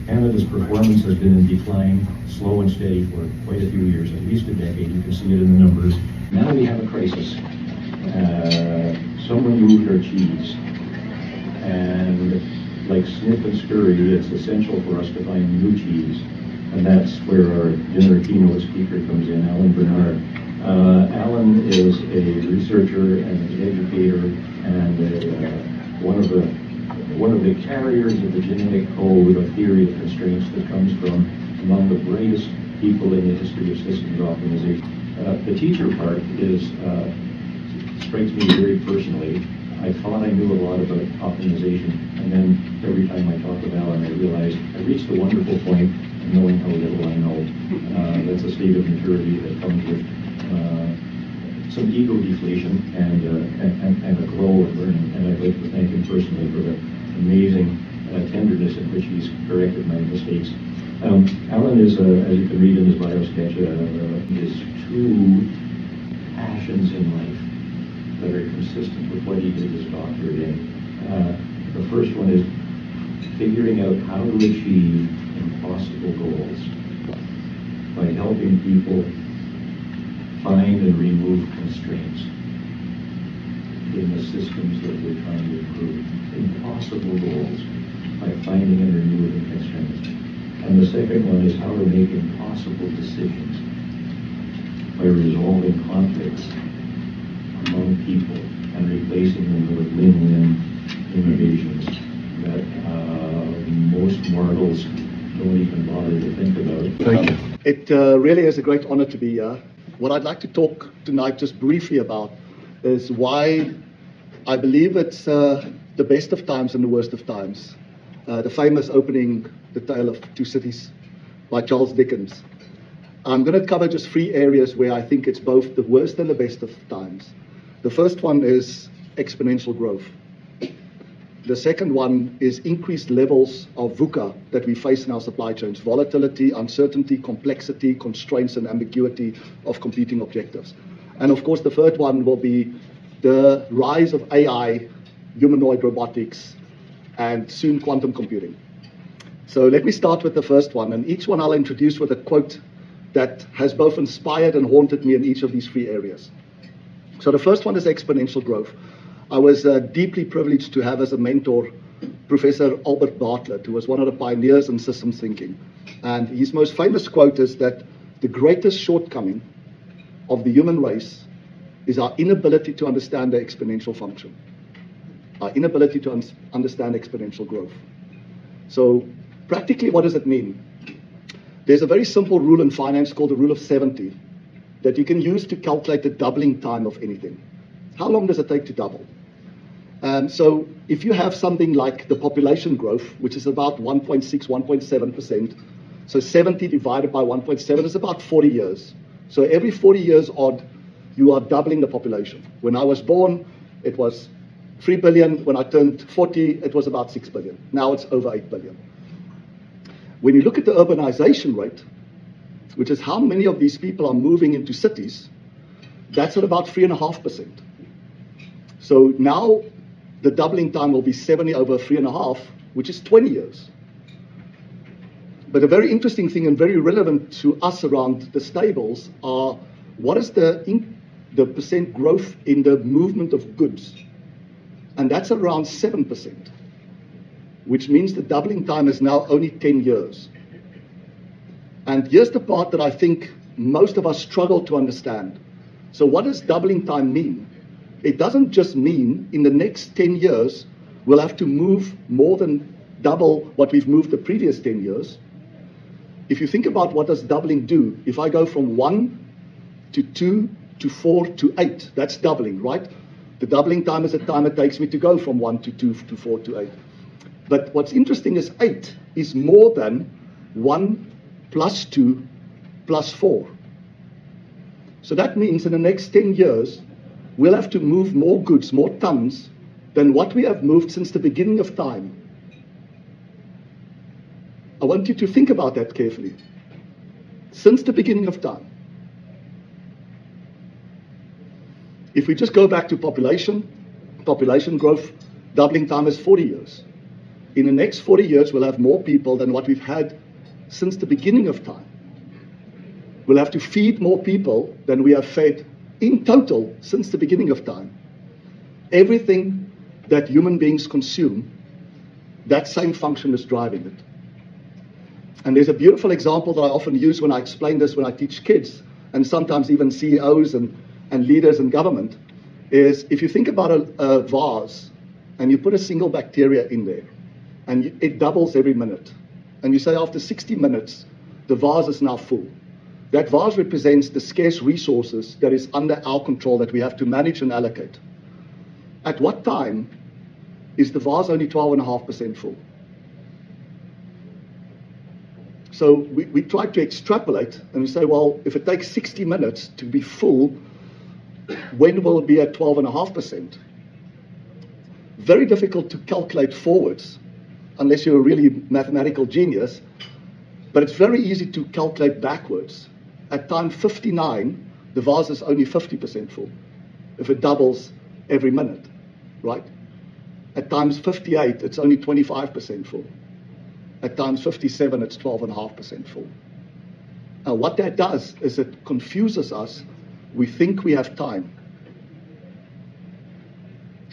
Canada's performance has been in decline, slow and steady, for quite a few years, at least a decade. You can see it in the numbers. Now we have a crisis. Someone moved our cheese. And like snip and scurry, it's essential for us to find new cheese. And that's where our dinner keynote speaker comes in, Alan Barnard. Alan is a researcher and an educator and one of the carriers of the genetic code of theory of constraints that comes from among the brightest people in the history of systems optimization. The teacher part strikes me very personally. I thought I knew a lot about optimization, and then every time I talk with Alan, I realized I reached a wonderful point of knowing how little I know. That's a state of maturity that comes with some ego deflation and a glow of learning. And I'd like to thank him personally for the amazing tenderness in which he's corrected my mistakes. Alan is, as you can read in his bio sketch, his two passions in life that are consistent with what he did his doctorate in. The first one is figuring out how to achieve impossible goals by helping people find and remove constraints in the systems that we're trying to improve. Impossible goals by finding and removing constraints. And the second one is how to make impossible decisions by resolving conflicts among people and replacing them with win-win innovations that most mortals don't even bother to think about. Thank you. It really is a great honor to be here. What I'd like to talk tonight just briefly about is why I believe it's the best of times and the worst of times. The famous opening, The Tale of Two Cities by Charles Dickens. I'm going to cover just 3 areas where I think it's both the worst and the best of times. The first one is exponential growth. The second one is increased levels of VUCA that we face in our supply chains: volatility, uncertainty, complexity, constraints, and ambiguity of competing objectives. And of course, the third one will be the rise of AI, humanoid robotics, and soon quantum computing. So let me start with the first one, and each one I'll introduce with a quote that has both inspired and haunted me in each of these 3 areas. So the first one is exponential growth. I was deeply privileged to have as a mentor Professor Albert Bartlett, who was one of the pioneers in systems thinking. And his most famous quote is that the greatest shortcoming of the human race is our inability to understand the exponential function, our inability to understand exponential growth. So practically, what does it mean? There's a very simple rule in finance called the rule of 70 that you can use to calculate the doubling time of anything. How long does it take to double? So if you have something like the population growth, which is about 1.6, 1.7%, so 70 divided by 1.7 is about 40 years. So every 40 years odd, you are doubling the population. When I was born, it was 3 billion. When I turned 40, it was about 6 billion. Now it's over 8 billion. When you look at the urbanization rate, which is how many of these people are moving into cities, that's at about 3.5%. So now the doubling time will be 70 over 3.5, which is 20 years. But a very interesting thing and very relevant to us around the stables are what is the percent growth in the movement of goods? And that's around 7%, which means the doubling time is now only 10 years. And here's the part that I think most of us struggle to understand. So what does doubling time mean? It doesn't just mean in the next 10 years, we'll have to move more than double what we've moved the previous 10 years. If you think about what does doubling do, if I go from 1 to 2 to 4 to 8, that's doubling, right? The doubling time is the time it takes me to go from 1 to 2 to 4 to 8. But what's interesting is 8 is more than 1 plus 2 plus 4. So that means in the next 10 years, we'll have to move more goods, more tons, than what we have moved since the beginning of time. I want you to think about that carefully. Since the beginning of time. If we just go back to population growth, doubling time is 40 years. in the next 40 years, we'll have more people than what we've had since the beginning of time. We'll have to feed more people than we have fed in total since the beginning of time. Everything that human beings consume, that same function is driving it. And there's a beautiful example that I often use when I explain this when I teach kids, and sometimes even CEOs and leaders in government, is if you think about a vase and you put a single bacteria in there, and it doubles every minute, and you say after 60 minutes, the vase is now full. That vase represents the scarce resources that is under our control that we have to manage and allocate. At what time is the vase only 12.5% full? So we try to extrapolate and we say, well, if it takes 60 minutes to be full, when will it be at 12.5%? Very difficult to calculate forwards unless you're a really mathematical genius, but it's very easy to calculate backwards. At time 59, the vase is only 50% full, if it doubles every minute, right? At times 58, it's only 25% full. At times 57, it's 12.5% full. Now, what that does is it confuses us. We think we have time.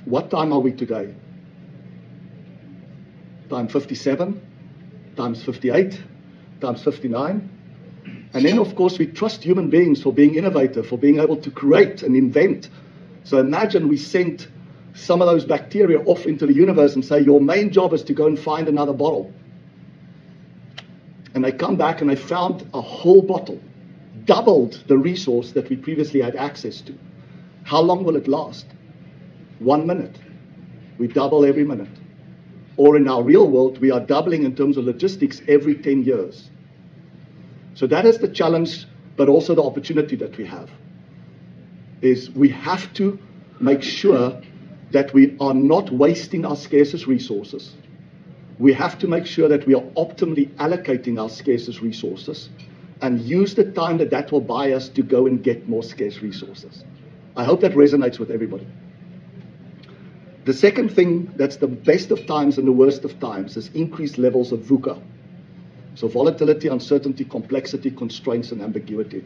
What time are we today? Time 57, times 58, times 59. And then, of course, we trust human beings for being innovative, for being able to create and invent. So imagine we sent some of those bacteria off into the universe and say, your main job is to go and find another bottle. And they come back and they found a whole bottle, doubled the resource that we previously had access to. How long will it last? 1 minute. We double every minute. Or in our real world, we are doubling in terms of logistics every 10 years. So that is the challenge, but also the opportunity that we have, is we have to make sure that we are not wasting our scarcest resources. We have to make sure that we are optimally allocating our scarcest resources and use the time that will buy us to go and get more scarce resources. I hope that resonates with everybody. The second thing that's the best of times and the worst of times is increased levels of VUCA. So volatility, uncertainty, complexity, constraints, and ambiguity.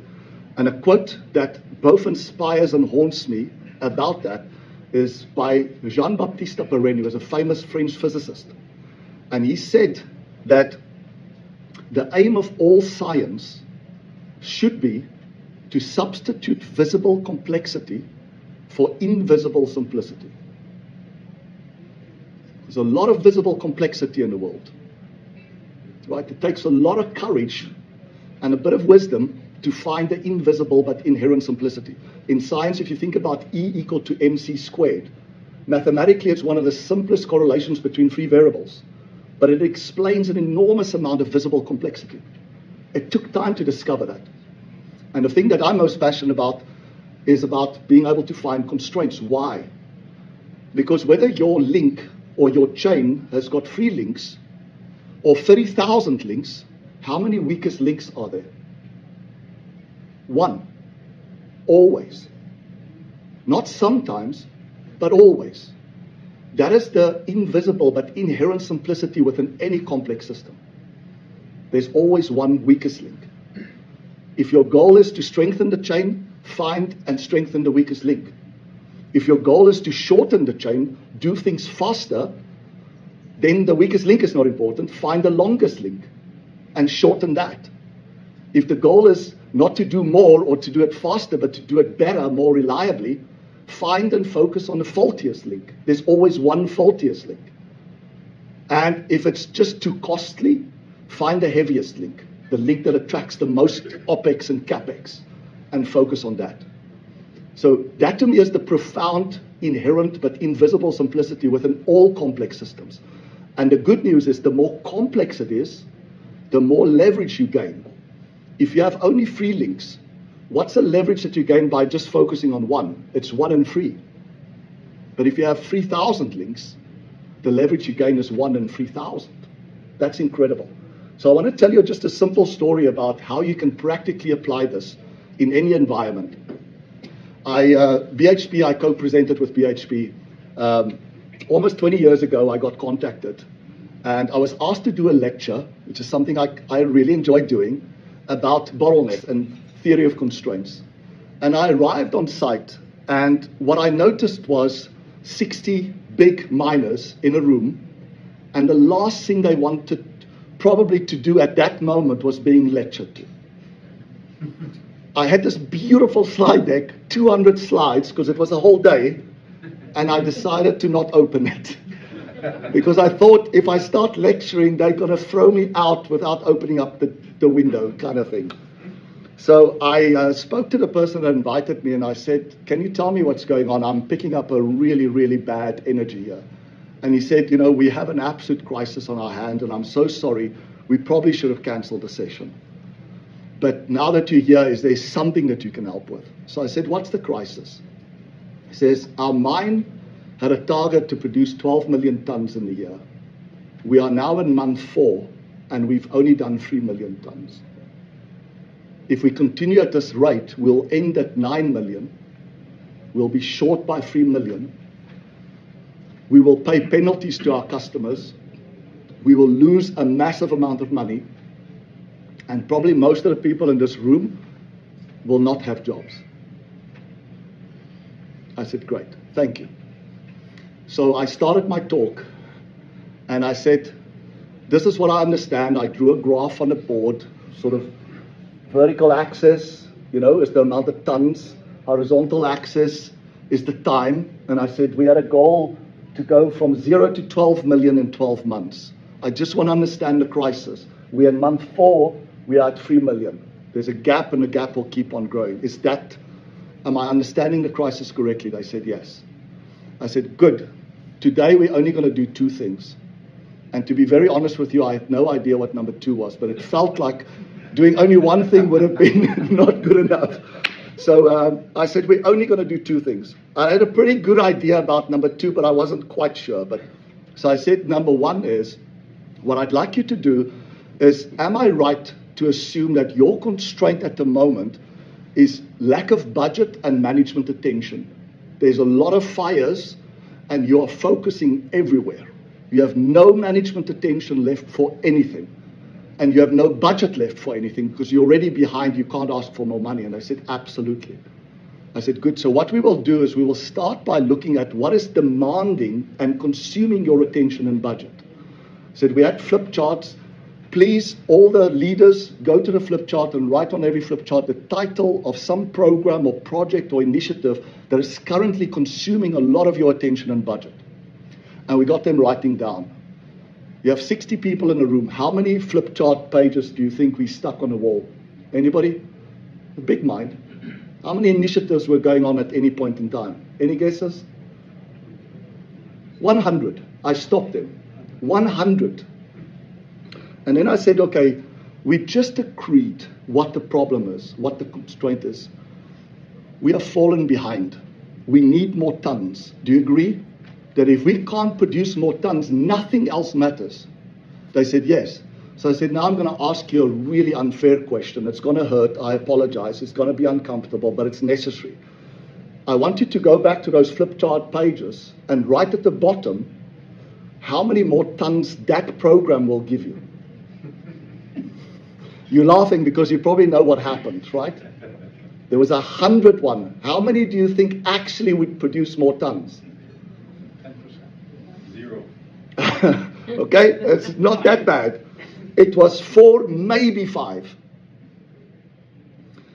And a quote that both inspires and haunts me about that is by Jean-Baptiste Perrin, who was a famous French physicist. And he said that the aim of all science should be to substitute visible complexity for invisible simplicity. There's a lot of visible complexity in the world. Right? It takes a lot of courage and a bit of wisdom to find the invisible but inherent simplicity. In science, if you think about E equal to mc squared, mathematically it's one of the simplest correlations between three variables, but it explains an enormous amount of visible complexity. It took time to discover that. And the thing that I'm most passionate about is about being able to find constraints. Why? Because whether your link or your chain has got 3 links or 30,000 links, how many weakest links are there? 1. Always. Not sometimes, but always. That is the invisible but inherent simplicity within any complex system. There's always one weakest link. If your goal is to strengthen the chain, find and strengthen the weakest link. If your goal is to shorten the chain, do things faster, then the weakest link is not important. Find the longest link and shorten that. If the goal is not to do more or to do it faster, but to do it better, more reliably, find and focus on the faultiest link. There's always one faultiest link. And if it's just too costly, find the heaviest link, the link that attracts the most OPEX and CAPEX, and focus on that. So that to me is the profound, inherent, but invisible simplicity within all complex systems. And the good news is the more complex it is, the more leverage you gain. If you have only 3 links, what's the leverage that you gain by just focusing on 1? It's 1 in 3. But if you have 3,000 links, the leverage you gain is 1 in 3,000. That's incredible. So I want to tell you just a simple story about how you can practically apply this in any environment. BHP, I co-presented with BHP. Almost 20 years ago, I got contacted. And I was asked to do a lecture, which is something I really enjoy doing, about bottlenecks and theory of constraints. And I arrived on site, and what I noticed was 60 big miners in a room, and the last thing they wanted probably to do at that moment was being lectured to. I had this beautiful slide deck, 200 slides, because it was a whole day, and I decided to not open it. Because I thought if I start lecturing, they're going to throw me out without opening up the window, kind of thing. So I spoke to the person that invited me, and I said, can you tell me what's going on? I'm picking up a really, really bad energy here. And he said, we have an absolute crisis on our hand, and I'm so sorry. We probably should have canceled the session. But now that you're here, is there something that you can help with? So I said, what's the crisis? He says, our mine had a target to produce 12 million tons in the year. We are now in month 4, and we've only done 3 million tons. If we continue at this rate, we'll end at 9 million. We'll be short by 3 million. We will pay penalties to our customers. We will lose a massive amount of money. And probably most of the people in this room will not have jobs. I said, great, thank you. So I started my talk, and I said, this is what I understand. I drew a graph on the board, sort of vertical axis, is the amount of tons. Horizontal axis is the time. And I said, we had a goal to go from 0 to 12 million in 12 months. I just want to understand the crisis. We're in month 4, we are at 3 million. There's a gap, and the gap will keep on growing. Am I understanding the crisis correctly? They said, yes. I said, good. Today, we're only going to do 2 things. And to be very honest with you, I had no idea what number 2 was, but it felt like doing only 1 thing would have been not good enough. So I said, we're only going to do 2 things. I had a pretty good idea about number 2, but I wasn't quite sure. So I said, number 1 is, what I'd like you to do is, am I right to assume that your constraint at the moment is lack of budget and management attention? There's a lot of fires, and you're focusing everywhere. You have no management attention left for anything. And you have no budget left for anything because you're already behind. You can't ask for more money. And I said, absolutely. I said, good. So what we will do is we will start by looking at what is demanding and consuming your attention and budget. I said, we had flip charts. Please, all the leaders, go to the flip chart and write on every flip chart the title of some program or project or initiative that is currently consuming a lot of your attention and budget. And we got them writing down. You have 60 people in a room. How many flip chart pages do you think we stuck on the wall? Anybody? A big mind. How many initiatives were going on at any point in time? Any guesses? 100. I stopped them. 100. And then I said, okay, we just agreed what the problem is, what the constraint is. We have fallen behind. We need more tons. Do you agree that if we can't produce more tons, nothing else matters? They said, yes. So I said, now I'm going to ask you a really unfair question. It's going to hurt. I apologize. It's going to be uncomfortable, but it's necessary. I want you to go back to those flip chart pages and write at the bottom how many more tons that program will give you. You're laughing because you probably know what happened, right? There was 101. How many do you think actually would produce more tons? 10%. 0. Okay, it's not that bad. It was 4, maybe 5.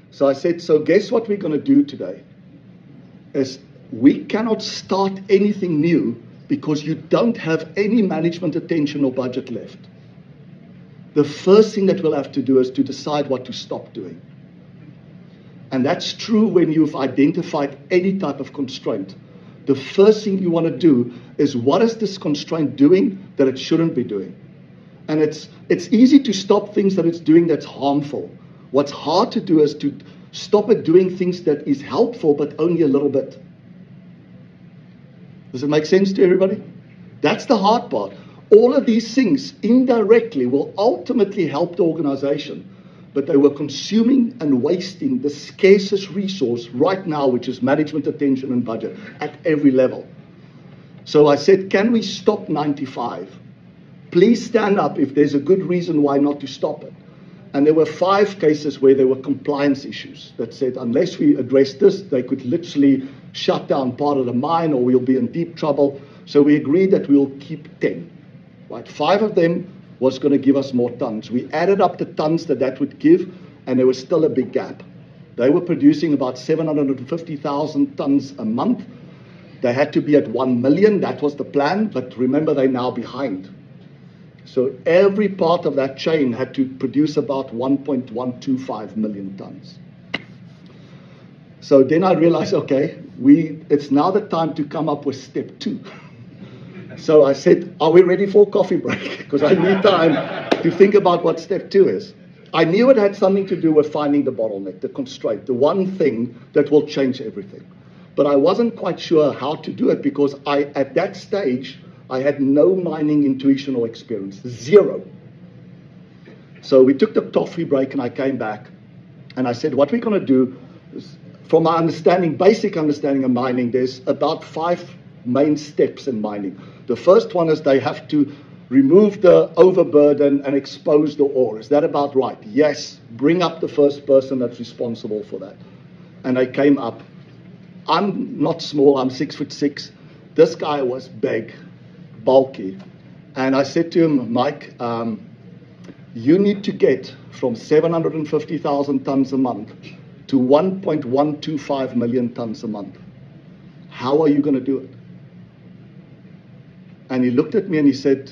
So I said, so guess what we're going to do today? Is we cannot start anything new because you don't have any management attention or budget left. The first thing that we'll have to do is to decide what to stop doing. And that's true when you've identified any type of constraint. The first thing you want to do is, what is this constraint doing that it shouldn't be doing? And it's easy to stop things that it's doing that's harmful. What's hard to do is to stop it doing things that is helpful, but only a little bit. Does it make sense to everybody? That's the hard part. All of these things indirectly will ultimately help the organization, but they were consuming and wasting the scarcest resource right now, which is management attention and budget at every level. So I said, can we stop 95? Please stand up if there's a good reason why not to stop it. And there were 5 cases where there were compliance issues that said unless we address this, they could literally shut down part of the mine or we'll be in deep trouble. So we agreed that we'll keep 10. Right? 5 of them was going to give us more tons. We added up the tons that would give, and there was still a big gap. They were producing about 750,000 tons a month. They had to be at 1 million. That was the plan. But remember, they're now behind. So every part of that chain had to produce about 1.125 million tons. So then I realized, okay, it's now the time to come up with step 2. So I said, are we ready for a coffee break? Because I need time to think about what step 2 is. I knew it had something to do with finding the bottleneck, the constraint, the one thing that will change everything. But I wasn't quite sure how to do it because at that stage, I had no mining intuition or experience, 0. So we took the coffee break and I came back and I said, what we're going to do is, from my understanding, basic understanding of mining, there's about 5 main steps in mining. The first one is they have to remove the overburden and expose the ore. Is that about right? Yes. Bring up the first person that's responsible for that. And I came up. I'm not small, I'm 6'6". This guy was big, bulky. And I said to him, Mike, you need to get from 750,000 tons a month to 1.125 million tons a month. How are you going to do it? And he looked at me and he said,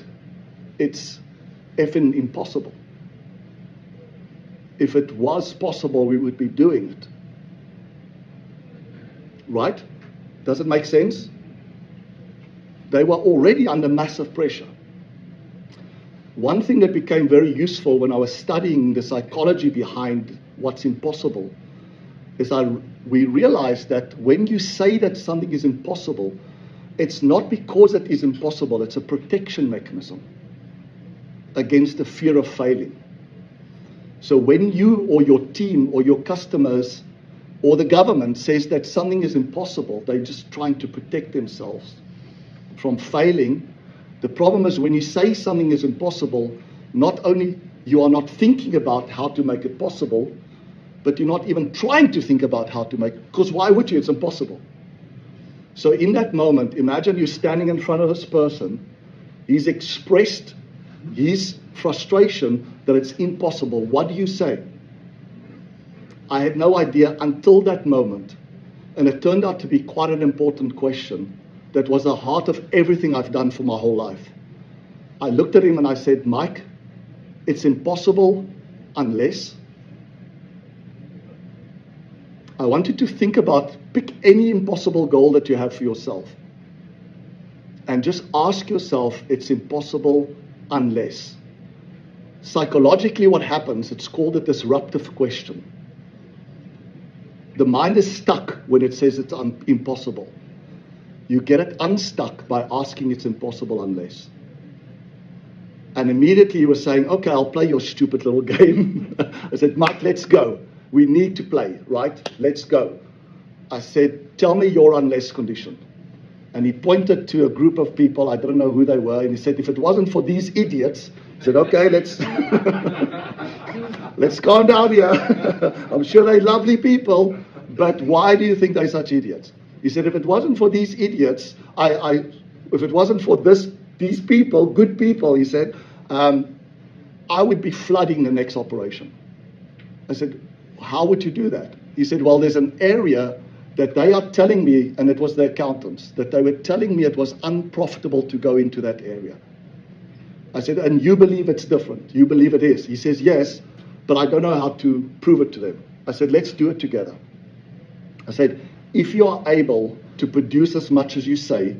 it's effing impossible. If it was possible, we would be doing it. Right? Does it make sense? They were already under massive pressure. One thing that became very useful when I was studying the psychology behind what's impossible is we realized that when you say that something is impossible, it's not because it is impossible, it's a protection mechanism against the fear of failing. So when you or your team or your customers or the government says that something is impossible, they're just trying to protect themselves from failing. The problem is when you say something is impossible, not only you are not thinking about how to make it possible, but you're not even trying to think about how to make it, because why would you? It's impossible. So in that moment, imagine you're standing in front of this person. He's expressed his frustration that it's impossible. What do you say? I had no idea until that moment. And it turned out to be quite an important question that was the heart of everything I've done for my whole life. I looked at him and I said, Mike, it's impossible unless. I want you to think about, pick any impossible goal that you have for yourself. And just ask yourself, it's impossible unless. Psychologically what happens, it's called a disruptive question. The mind is stuck when it says it's impossible. You get it unstuck by asking it's impossible unless. And immediately you were saying, okay, I'll play your stupid little game. I said, Mike, let's go. We need to play, right? Let's go. I said, tell me your unless condition. And he pointed to a group of people, I don't know who they were, and he said, if it wasn't for these idiots, I said, okay, let's calm down here. I'm sure they're lovely people, but why do you think they're such idiots? He said, if it wasn't for these idiots, if it wasn't for these people, good people, he said, I would be flooding the next operation. I said, how would you do that? He said, well, there's an area that they are telling me, and it was the accountants, that they were telling me it was unprofitable to go into that area. I said, and you believe it's different? You believe it is? He says, yes, but I don't know how to prove it to them. I said, let's do it together. I said, if you are able to produce as much as you say,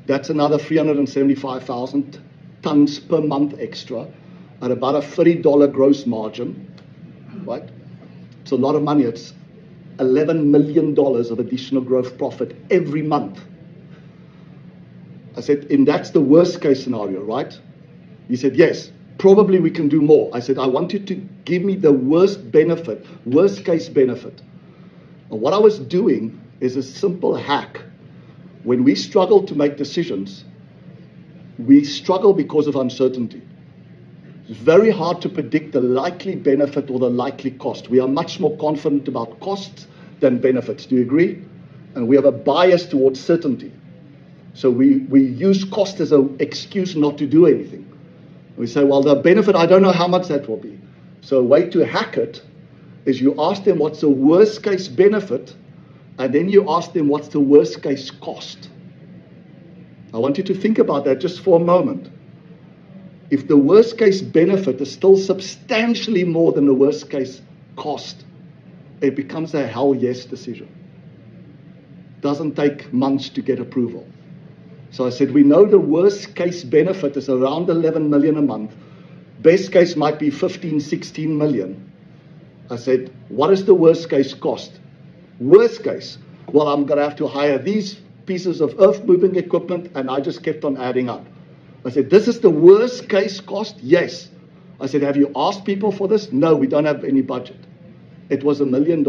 that's another 375,000 tons per month extra at about a $30 gross margin, right? It's a lot of money. It's $11 million of additional gross profit every month. I said, and that's the worst case scenario, right? He said, yes, probably we can do more. I said, I want you to give me the worst case benefit. And what I was doing is a simple hack. When we struggle to make decisions, we struggle because of uncertainty. It's very hard to predict the likely benefit or the likely cost. We are much more confident about costs than benefits. Do you agree? And we have a bias towards certainty. So we use cost as an excuse not to do anything. We say, well, the benefit, I don't know how much that will be. So a way to hack it is you ask them what's the worst case benefit, and then you ask them what's the worst case cost. I want you to think about that just for a moment. If the worst case benefit is still substantially more than the worst case cost, it becomes a hell yes decision. Doesn't take months to get approval. So I said, we know the worst case benefit is around 11 million a month. Best case might be 15, 16 million. I said, what is the worst case cost? Worst case, well, I'm going to have to hire these pieces of earth-moving equipment, and I just kept on adding up. I said, this is the worst case cost? Yes. I said, have you asked people for this? No, we don't have any budget. It was $1 million.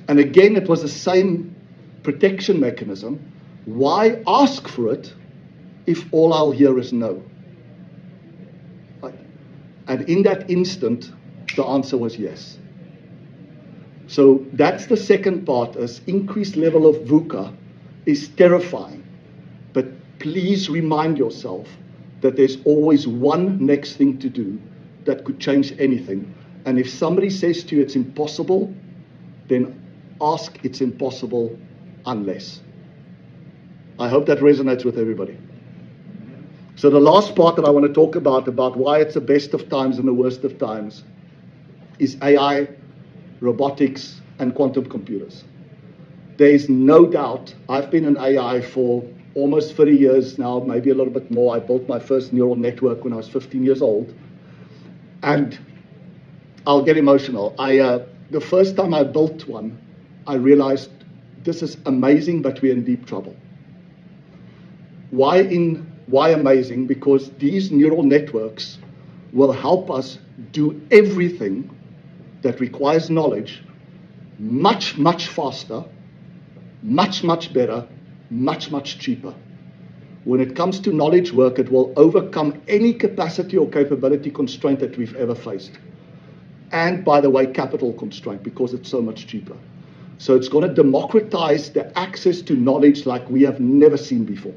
And again, it was the same protection mechanism. Why ask for it if all I'll hear is no? Right? And in that instant, the answer was yes. So that's the second part, is increased level of VUCA is terrifying. But please remind yourself that there's always one next thing to do that could change anything. And if somebody says to you it's impossible, then ask it's impossible unless. I hope that resonates with everybody. So the last part that I want to talk about why it's the best of times and the worst of times, is AI, robotics, and quantum computers. There is no doubt, I've been in AI for almost 30 years now, maybe a little bit more. I built my first neural network when I was 15 years old. And I'll get emotional. The first time I built one, I realized this is amazing, but we're in deep trouble. Why amazing? Because these neural networks will help us do everything that requires knowledge much, much faster, much, much better, much, much cheaper. When it comes to knowledge work, it will overcome any capacity or capability constraint that we've ever faced. And, by the way, capital constraint, because it's so much cheaper. So it's going to democratize the access to knowledge like we have never seen before.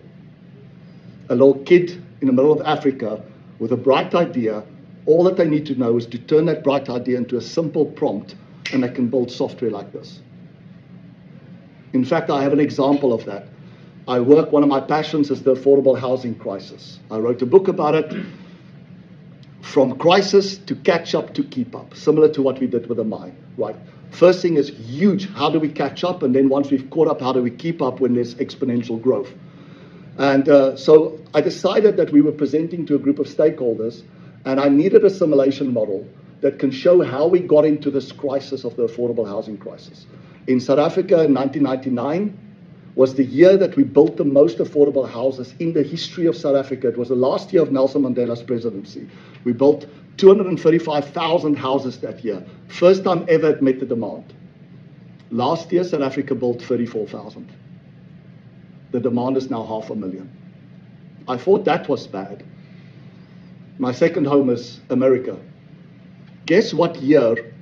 A little kid in the middle of Africa with a bright idea, all that they need to know is to turn that bright idea into a simple prompt, and they can build software like this. In fact, I have an example of that. One of my passions is the affordable housing crisis. I wrote a book about it, From Crisis to Catch Up to Keep Up, similar to what we did with the mine, right? First thing is huge, how do we catch up? And then once we've caught up, how do we keep up when there's exponential growth? And so I decided that we were presenting to a group of stakeholders, and I needed a simulation model that can show how we got into this crisis of the affordable housing crisis. In South Africa in 1999 was the year that we built the most affordable houses in the history of South Africa. It was the last year of Nelson Mandela's presidency. We built 235,000 houses that year. First time ever it met the demand. Last year, South Africa built 34,000. The demand is now 500,000. I thought that was bad. My second home is America. Guess what year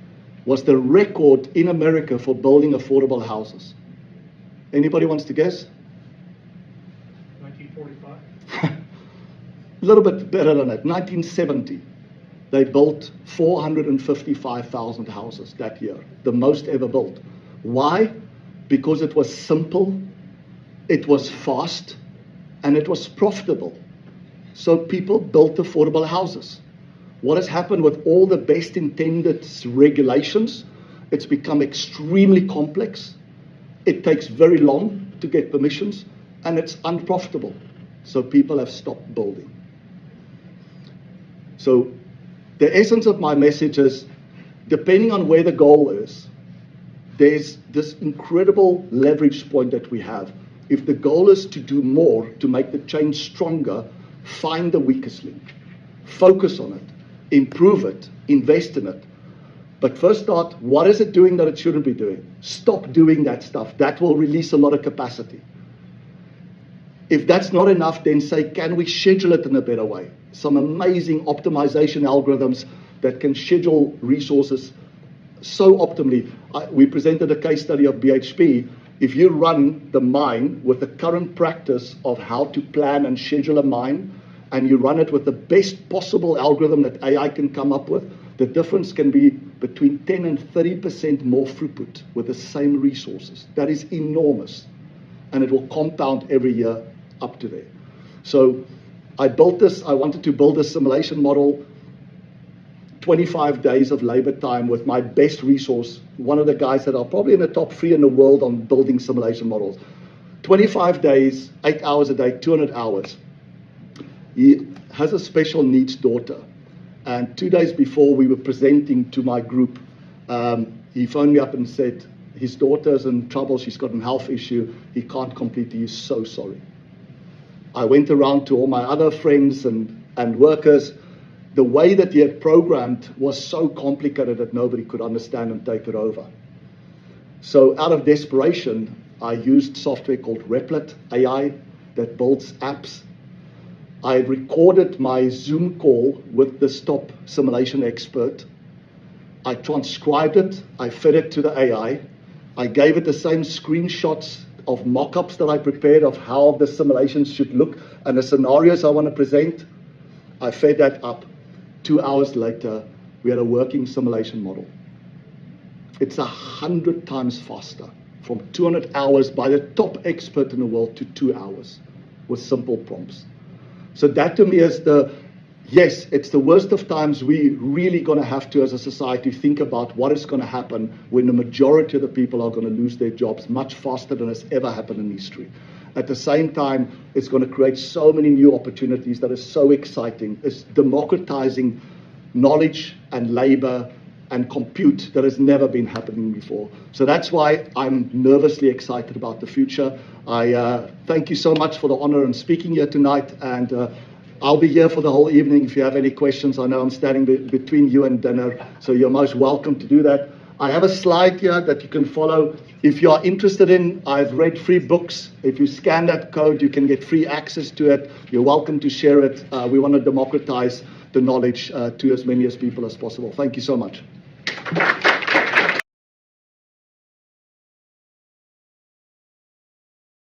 was the record in America for building affordable houses? Anybody wants to guess? 1945. A little bit better than that. 1970. They built 455,000 houses that year, the most ever built. Why? Because it was simple, it was fast, and it was profitable. So people built affordable houses. What has happened with all the best intended regulations? It's become extremely complex. It takes very long to get permissions, and it's unprofitable. So people have stopped building. So the essence of my message is, depending on where the goal is, there's this incredible leverage point that we have. If the goal is to do more, to make the change stronger, find the weakest link. Focus on it. Improve it. Invest in it. But first start, what is it doing that it shouldn't be doing? Stop doing that stuff. That will release a lot of capacity. If that's not enough, then say, can we schedule it in a better way? Some amazing optimization algorithms that can schedule resources so optimally. We presented a case study of BHP. If you run the mine with the current practice of how to plan and schedule a mine, and you run it with the best possible algorithm that AI can come up with, the difference can be between 10 and 30% more throughput with the same resources. That is enormous. And it will compound every year up to there. So I wanted to build a simulation model, 25 days of labor time with my best resource, one of the guys that are probably in the top 3 in the world on building simulation models. 25 days, 8 hours a day, 200 hours. He has a special needs daughter. And 2 days before we were presenting to my group, he phoned me up and said, his daughter's in trouble, she's got a health issue, he can't complete, he is so sorry. I went around to all my other friends and workers. The way that he had programmed was so complicated that nobody could understand and take it over. So out of desperation, I used software called Replit AI that builds apps. I recorded my Zoom call with this top simulation expert. I transcribed it, I fed it to the AI. I gave it the same screenshots of mock-ups that I prepared of how the simulations should look and the scenarios I want to present. I fed that up. 2 hours later, we had a working simulation model. It's 100 times faster, from 200 hours by the top expert in the world to 2 hours with simple prompts. So that to me is yes, it's the worst of times. We really going to have to, as a society, think about what is going to happen when the majority of the people are going to lose their jobs much faster than has ever happened in history. At the same time, it's going to create so many new opportunities that is so exciting. It's democratizing knowledge and labor and compute that has never been happening before. So that's why I'm nervously excited about the future. I thank you so much for the honor in speaking here tonight, and I'll be here for the whole evening if you have any questions. I know I'm standing between you and dinner, so you're most welcome to do that. I have a slide here that you can follow. If you are interested in, I've read free books. If you scan that code, you can get free access to it. You're welcome to share it. We want to democratize the knowledge to as many as people as possible. Thank you so much.